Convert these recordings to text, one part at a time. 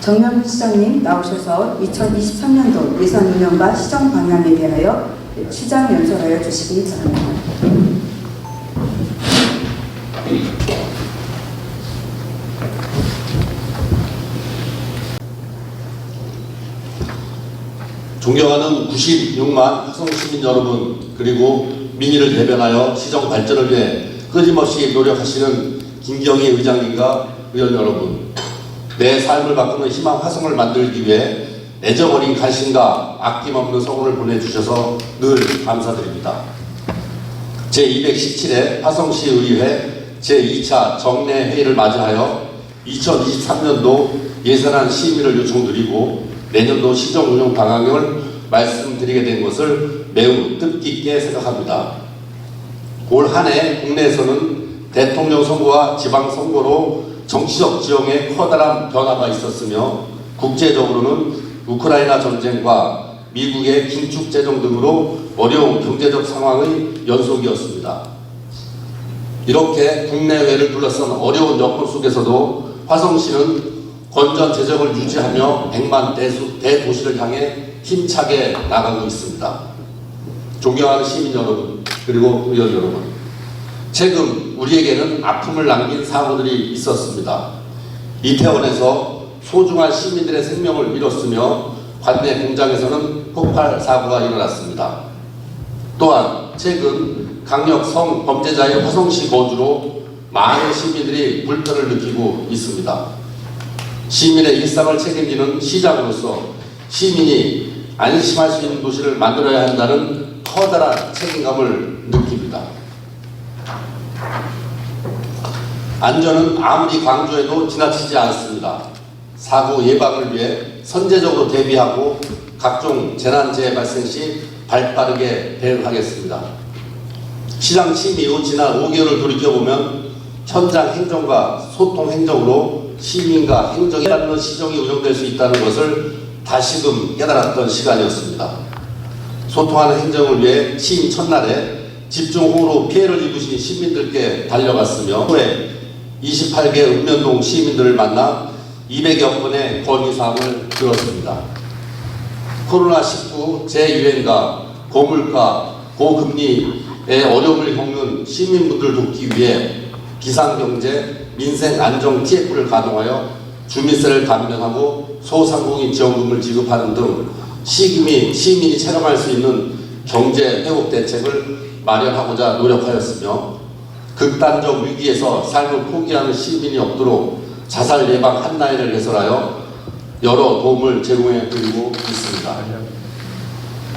정명훈 시장님 나오셔서 2023년도 예산 운영과 시정 방향에 대하여 시장 연설하여 주시기 바랍니다. 존경하는 96만 화성시민 여러분, 그리고 민의를 대변하여 시정 발전을 위해 끊임없이 노력하시는 김경희 의장님과 의원 여러분, 내 삶을 바꾸는 희망 화성을 만들기 위해 애정어린 관심과 아낌없는 성원을 보내주셔서 늘 감사드립니다. 제217회 화성시의회 제2차 정례회의를 맞이하여 2023년도 예산안 심의를 요청드리고 내년도 시정 운영 방향을 말씀드리게 된 것을 매우 뜻깊게 생각합니다. 올 한 해 국내에서는 대통령 선거와 지방선거로 정치적 지형에 커다란 변화가 있었으며 국제적으로는 우크라이나 전쟁과 미국의 긴축 재정 등으로 어려운 경제적 상황의 연속이었습니다. 이렇게 국내외를 둘러싼 어려운 여건 속에서도 화성시는 건전 재정을 유지하며 100만 대도시를 향해 힘차게 나가고 있습니다. 존경하는 시민 여러분, 그리고 의원 여러분, 최근 우리에게는 아픔을 남긴 사고들이 있었습니다. 이태원에서 소중한 시민들의 생명을 잃었으며 관내 공장에서는 폭발 사고가 일어났습니다. 또한 최근 강력 성범죄자의 화성시 거주로 많은 시민들이 불편을 느끼고 있습니다. 시민의 일상을 책임지는 시장으로서 시민이 안심할 수 있는 도시를 만들어야 한다는 커다란 책임감을 느낍니다. 안전은 아무리 강조해도 지나치지 않습니다. 사고 예방을 위해 선제적으로 대비하고 각종 재난재해 발생 시 발빠르게 대응하겠습니다. 시장 취임 이후 지난 5개월을 돌이켜보면 현장 행정과 소통 행정으로 시민과 행정이 닿는 시정이 운영될 수 있다는 것을 다시금 깨달았던 시간이었습니다. 소통하는 행정을 위해 취임 첫날에 집중호우로 피해를 입으신 시민들께 달려갔으며 후에 28개 읍면동 시민들을 만나 200여 건의 건의사항을 들었습니다. 코로나19 재유행과 고물가, 고금리의 어려움을 겪는 시민분들 돕기 위해 기상경제, 민생안정 TF를 가동하여 주민세를 감면하고 소상공인 지원금을 지급하는 등 시민이 체감할 수 있는 경제 회복 대책을 마련하고자 노력하였으며 극단적 위기에서 삶을 포기하는 시민이 없도록 자살 예방 한라인을 개설하여 여러 도움을 제공해 드리고 있습니다.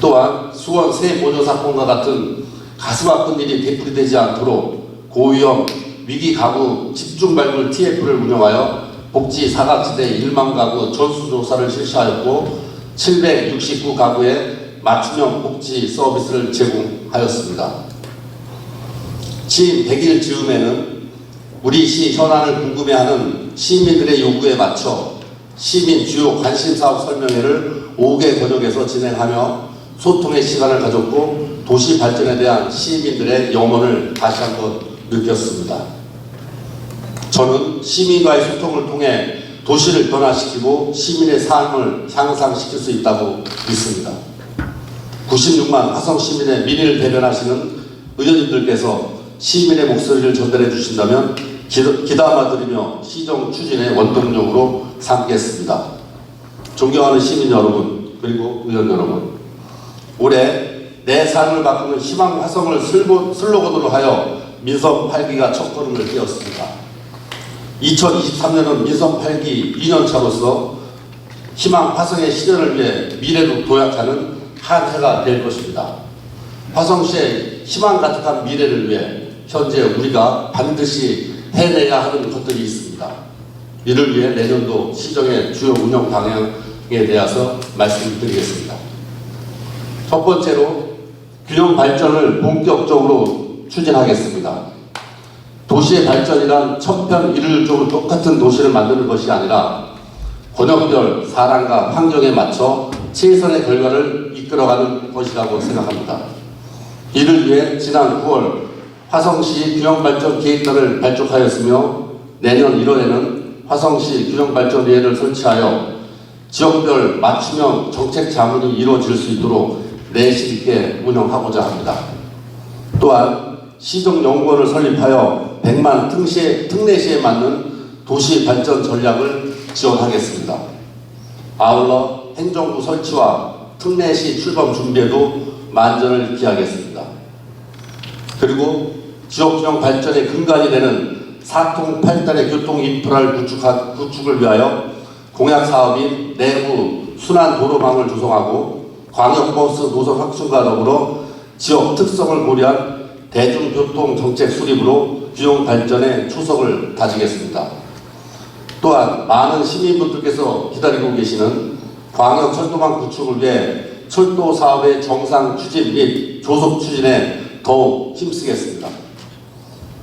또한 수원 새 모녀 사건과 같은 가슴 아픈 일이 되풀이되지 않도록 고위험 위기 가구 집중 발굴 TF를 운영하여 복지 사각지대 1만 가구 전수조사를 실시하였고 769가구에 맞춤형 복지 서비스를 제공하였습니다. 취임 100일 즈음에는 우리 시 현안을 궁금해하는 시민들의 요구에 맞춰 시민 주요 관심사업 설명회를 5개 권역에서 진행하며 소통의 시간을 가졌고 도시 발전에 대한 시민들의 염원을 다시 한번 느꼈습니다. 저는 시민과의 소통을 통해 도시를 변화시키고 시민의 삶을 향상시킬 수 있다고 믿습니다. 96만 화성 시민의 민의를 대변하시는 의원님들께서 시민의 목소리를 전달해 주신다면 기담아드리며 시정 추진의 원동력으로 삼겠습니다. 존경하는 시민 여러분, 그리고 의원 여러분, 올해 내 삶을 바꾸는 희망 화성을 슬로건으로 하여 민선 8기가 첫걸음을 띄었습니다. 2023년은 민선 8기 2년차로서 희망 화성의 실현을 위해 미래로 도약하는 한 해가 될 것입니다. 화성시의 희망 가득한 미래를 위해 현재 우리가 반드시 해내야 하는 것들이 있습니다. 이를 위해 내년도 시정의 주요 운영 방향에 대해서 말씀드리겠습니다. 첫 번째로 균형 발전을 본격적으로 추진하겠습니다. 도시의 발전이란 천편일률적으로 똑같은 도시를 만드는 것이 아니라 권역별 사람과 환경에 맞춰 최선의 결과를 이끌어가는 것이라고 생각합니다. 이를 위해 지난 9월 화성시 균형발전 계획단을 발족하였으며 내년 1월에는 화성시 균형발전위원회를 설치하여 지역별 맞춤형 정책 자문이 이루어질 수 있도록 내실 있게 운영하고자 합니다. 또한 시정연구원을 설립하여 100만 특례시에 맞는 도시 발전 전략을 지원하겠습니다. 아울러 행정부 설치와 특례시 출범 준비에도 만전을 기하겠습니다. 그리고 지역균형 발전의 근간이 되는 사통팔달의 교통 인프라를 구축을 위하여 공약 사업인 내부 순환 도로망을 조성하고 광역버스 노선 확충과 더불어 지역 특성을 고려한 대중교통 정책 수립으로 균형 발전의 초석을 다지겠습니다. 또한 많은 시민분들께서 기다리고 계시는 광역철도망 구축을 위해 철도 사업의 정상 추진 및 조속 추진에 더욱 힘쓰겠습니다.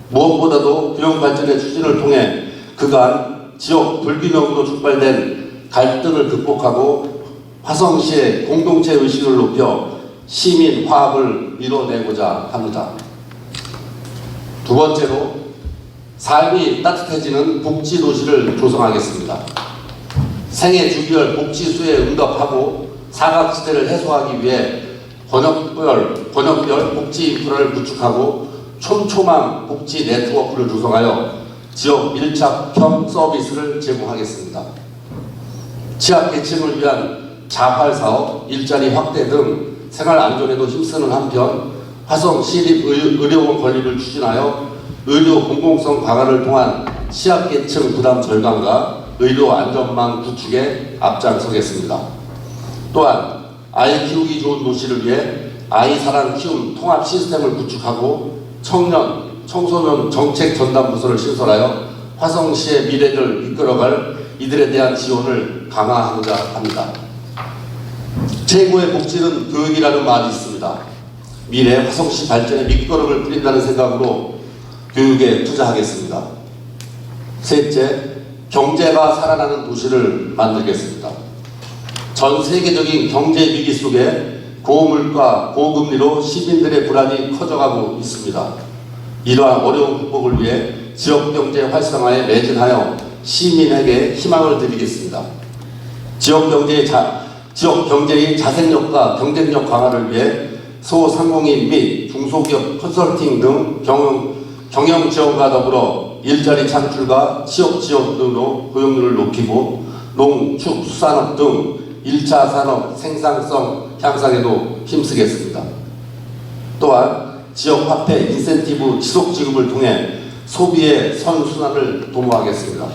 무엇보다도 균형 발전의 추진을 통해 그간 지역 불균형으로 촉발된 갈등을 극복하고 화성시의 공동체 의식을 높여 시민 화합을 이뤄내고자 합니다. 두 번째로 삶이 따뜻해지는 복지도시를 조성하겠습니다. 생애 주기별 복지수에 응답하고 사각지대를 해소하기 위해 권역별 복지 인프라를 구축하고 촘촘한 복지 네트워크를 조성하여 지역 밀착형 서비스를 제공하겠습니다. 취약계층을 위한 자활사업, 일자리 확대 등 생활 안전에도 힘쓰는 한편 화성 시립의료원 건립을 추진하여 의료 공공성 강화를 통한 취약계층 부담 절감과 의료 안전망 구축에 앞장서겠습니다. 또한 아이 키우기 좋은 도시를 위해 아이 사랑 키움 통합 시스템을 구축하고 청소년 정책 전담 부서를 신설하여 화성시의 미래를 이끌어갈 이들에 대한 지원을 강화하고자 합니다. 최고의 복지는 교육이라는 말이 있습니다. 미래 화성시 발전에 밑거름을 뿌린다는 생각으로 교육에 투자하겠습니다. 셋째, 경제가 살아나는 도시를 만들겠습니다. 전 세계적인 경제 위기 속에 고물가, 고금리로 시민들의 불안이 커져가고 있습니다. 이러한 어려운 극복을 위해 지역경제 활성화에 매진하여 시민에게 희망을 드리겠습니다. 지역경제의 자생력과 경쟁력 강화를 위해 소상공인 및 중소기업 컨설팅 등 경영 지원과 더불어 일자리 창출과 취업 지원 등으로 고용률을 높이고 농, 축, 수산업 등 1차 산업 생산성 향상에도 힘쓰겠습니다. 또한 지역 화폐 인센티브 지속 지급을 통해 소비의 선순환을 도모하겠습니다.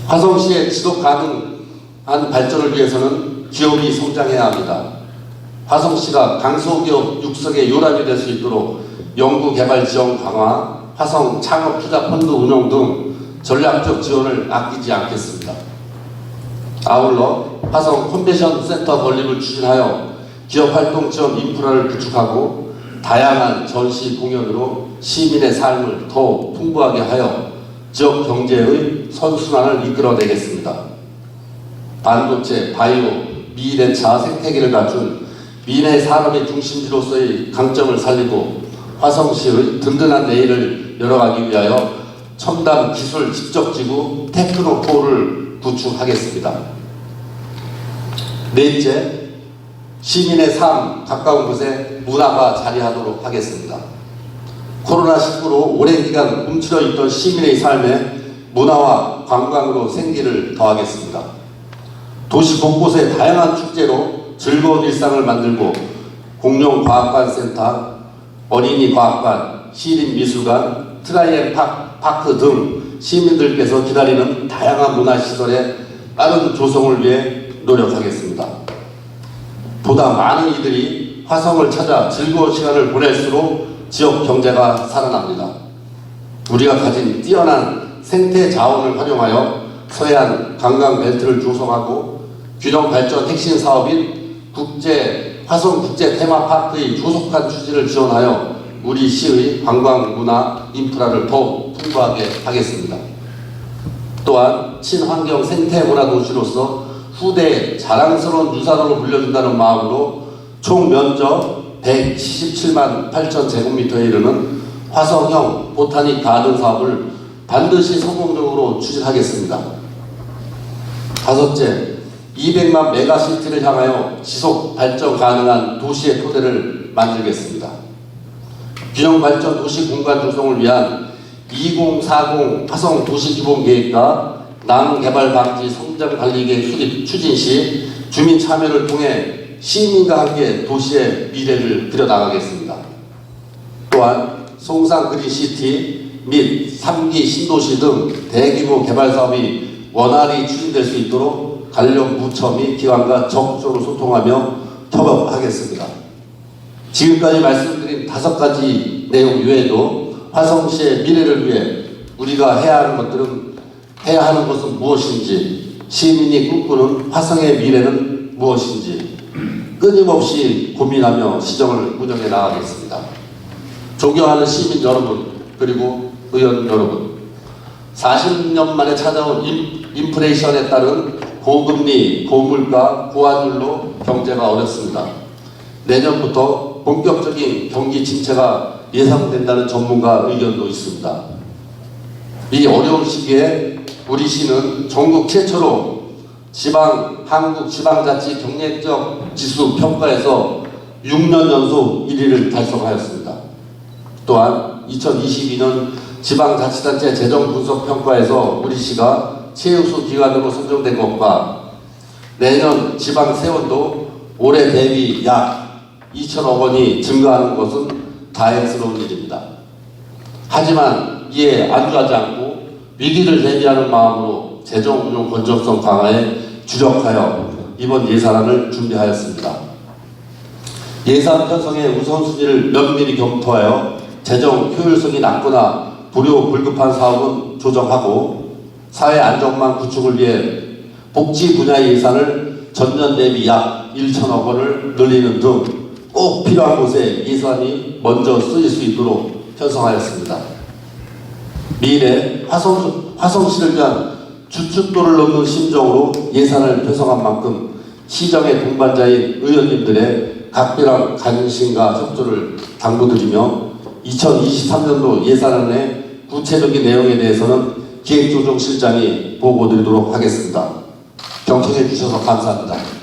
화성시의 지속 가능한 발전을 위해서는 기업이 성장해야 합니다. 화성시가 강소기업 육성의 요람이 될 수 있도록 연구개발 지원 강화, 화성 창업투자펀드 운영 등 전략적 지원을 아끼지 않겠습니다. 아울러 화성 컨벤션 센터 건립을 추진하여 기업활동 지원 인프라를 구축하고 다양한 전시 공연으로 시민의 삶을 더욱 풍부하게 하여 지역 경제의 선순환을 이끌어내겠습니다. 반도체, 바이오, 미래차 생태계를 갖춘 미래 산업의 중심지로서의 강점을 살리고 화성시의 든든한 내일을 열어가기 위하여 첨단 기술 집적지구 테크노포를 구축하겠습니다. 넷째, 시민의 삶 가까운 곳에 문화가 자리하도록 하겠습니다. 코로나19로 오랜 기간 움츠려 있던 시민의 삶에 문화와 관광으로 생기를 더하겠습니다. 도시 곳곳에 다양한 축제로 즐거운 일상을 만들고 공룡과학관센터, 어린이과학관, 시립미술관, 트라이앤 파크 등 시민들께서 기다리는 다양한 문화시설의 빠른 조성을 위해 노력하겠습니다. 보다 많은 이들이 화성을 찾아 즐거운 시간을 보낼수록 지역 경제가 살아납니다. 우리가 가진 뛰어난 생태 자원을 활용하여 서해안 관광 벨트를 조성하고 균형 발전 핵심 사업인 화성 국제 테마파크의 조속한 추진을 지원하여 우리 시의 관광 문화 인프라를 더욱 풍부하게 하겠습니다. 또한 친환경 생태 문화 도시로서 후대에 자랑스러운 유산으로 물려준다는 마음으로 총 면적 177만 8천 제곱미터에 이르는 화성형 보타닉 가든 사업을 반드시 성공적으로 추진하겠습니다. 다섯째, 200만 메가시티를 향하여 지속 발전 가능한 도시의 토대를 만들겠습니다. 균형 발전 도시 공간 조성을 위한 2040 화성 도시 기본 계획과 난개발 방지 성장 관리 계획 수립 추진 시 주민 참여를 통해 시민과 함께 도시의 미래를 그려나가겠습니다. 또한 송산 그린시티 및 3기 신도시 등 대규모 개발 사업이 원활히 추진될 수 있도록 관련 부처 및 기관과 적극적으로 소통하며 협업하겠습니다. 지금까지 말씀드린 5가지 내용 외에도 화성시의 미래를 위해 우리가 해야 하는 것은 무엇인지, 시민이 꿈꾸는 화성의 미래는 무엇인지 끊임없이 고민하며 시정을 운영해 나가겠습니다. 존경하는 시민 여러분, 그리고 의원 여러분, 40년 만에 찾아온 인플레이션에 따른 고금리, 고물가, 고환율로 경제가 어렵습니다. 내년부터 본격적인 경기 침체가 예상된다는 전문가 의견도 있습니다. 이 어려운 시기에 우리 시는 전국 최초로 한국지방자치 경제적 지수 평가에서 6년 연속 1위를 달성하였습니다. 또한 2022년 지방자치단체 재정분석평가에서 우리 시가 최우수 기관으로 선정된 것과 내년 지방 세원도 올해 대비 약 2천억 원이 증가하는 것은 다행스러운 일입니다. 하지만 이에 안주하지 않고 위기를 대비하는 마음으로 재정 운용 건전성 강화에 주력하여 이번 예산안을 준비하였습니다. 예산 편성의 우선순위를 면밀히 검토하여 재정 효율성이 낮거나 불효불급한 사업은 조정하고 사회 안정망 구축을 위해 복지 분야의 예산을 전년 대비 약 1천억 원을 늘리는 등 꼭 필요한 곳에 예산이 먼저 쓰일 수 있도록 편성하였습니다. 미래 화성시를 위한 주춧돌을 넘는 심정으로 예산을 편성한 만큼 시정의 동반자인 의원님들의 각별한 관심과 협조를 당부드리며 2023년도 예산안의 구체적인 내용에 대해서는 기획조정실장이 보고드리도록 하겠습니다. 경청해 주셔서 감사합니다.